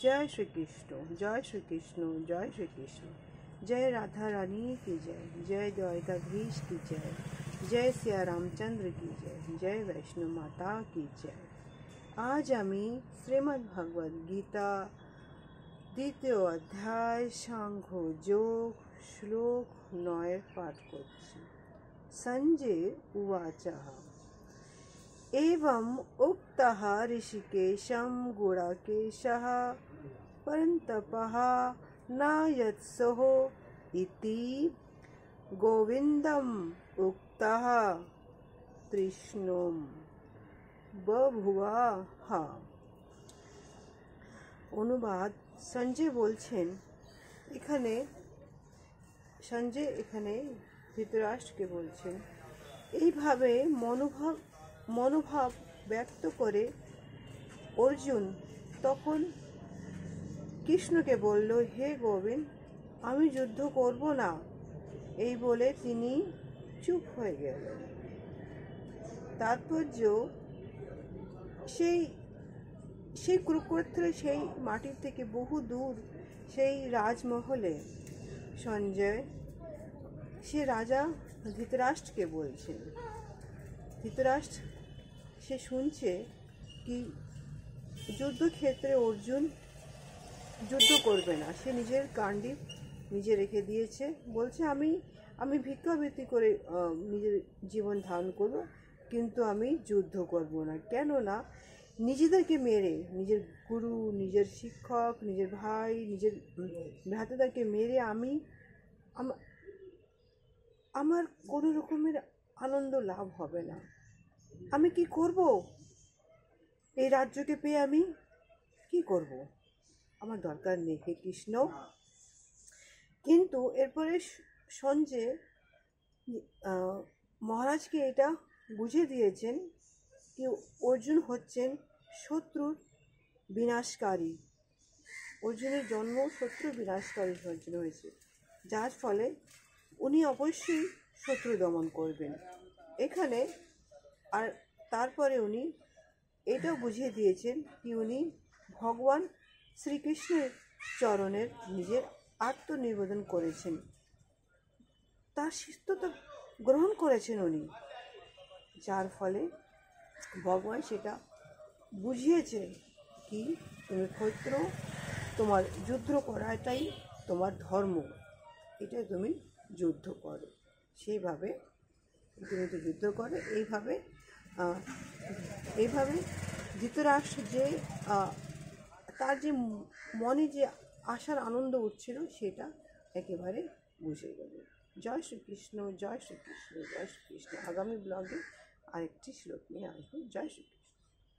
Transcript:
जय श्री कृष्ण, जय श्री कृष्ण, जय श्री कृष्ण। जय राधा रानी की जय, जय द्वारकाधीश की जय, जय सिया रामचंद्र की जय, जय वैष्णो माता की जय। आज आमी श्रीमद् भगवद गीता द्वितीय अध्याय सांख्य योग श्लोक 9 पाठ करছি। संजय उवाचः एवं उक्तः ऋषिकेशं गुडाकेशः परन्तपः न यत्सः इति गोविन्दम् उक्तः তৃষ্ণম বভুয়াহ। অনুবাদ, সঞ্জয় বলছেন এখানে ধৃতরাষ্ট্রকে বলছেন, এইভাবে মনোভাব ব্যক্ত করে অর্জুন তখন কৃষ্ণকে বলল, হে গোবিন্দ, আমি যুদ্ধ করব না। এই বলে তিনি চুপ হয়ে গেলেন। তাৎপর্য, সেই কুরুক্ষেত্রের সেই মাটির থেকে বহু দূর সেই রাজমহলে সঞ্জয় সে রাজা ধৃতরাষ্ট্রকে বলছেন। ধৃতরাষ্ট্র সে শুনছে কি যুদ্ধক্ষেত্রে অর্জুন যুদ্ধ করবে না, সে নিজের কাণ্ডি নিজে রেখে দিয়েছে। বলছে আমি ভিক্ষাবৃত্তি করে নিজের জীবন ধারণ করব, কিন্তু আমি যুদ্ধ করব না। কেননা নিজেদেরকে মেরে, নিজের গুরু, নিজের শিক্ষক, নিজের ভাই, নিজের ভ্রাতাদেরকে মেরে আমার কোনো রকমের আনন্দ লাভ হবে না। আমি কি করব? এই রাজ্যকে পেয়ে আমি কি করব? আমার দরকার নেই, হে কৃষ্ণ। কিন্তু এরপরে সঞ্জয় মহারাজকে এটা বুঝিয়ে দিয়েছেন কি অর্জুন হচ্ছেন শত্রুর বিনাশকারী। অর্জুনের জন্ম শত্রু বিনাশকারী হয়েছে, যার ফলে উনি অবশ্যই শত্রু দমন করবেন এখানে। আর তারপরে উনি এটাও বুঝিয়ে দিয়েছেন কি উনি ভগবান শ্রীকৃষ্ণের চরণের নিজের আত্মনিবেদন করেছেন, তার শিষ্যতা গ্রহণ করেছেন উনি, যার ফলে ভগবান সেটা বুঝিয়েছে কি তুমি ক্ষত্র, তোমার যুদ্ধ করাটাই তোমার ধর্ম, এটা তুমি যুদ্ধ করো। সেইভাবে তুমি তো যুদ্ধ করো। এইভাবে ধৃতরাষ্ট্র যে তার যে মনে যে আশার আনন্দ উঠছিল সেটা একেবারে বুঝে গেল। জয় শ্রীকৃষ্ণ, জয় শ্রীকৃষ্ণ, জয় শ্রীকৃষ্ণ। আগামী ব্লগে আরেকটি শ্লোক নিয়ে আসবো। জয় শ্রীকৃষ্ণ।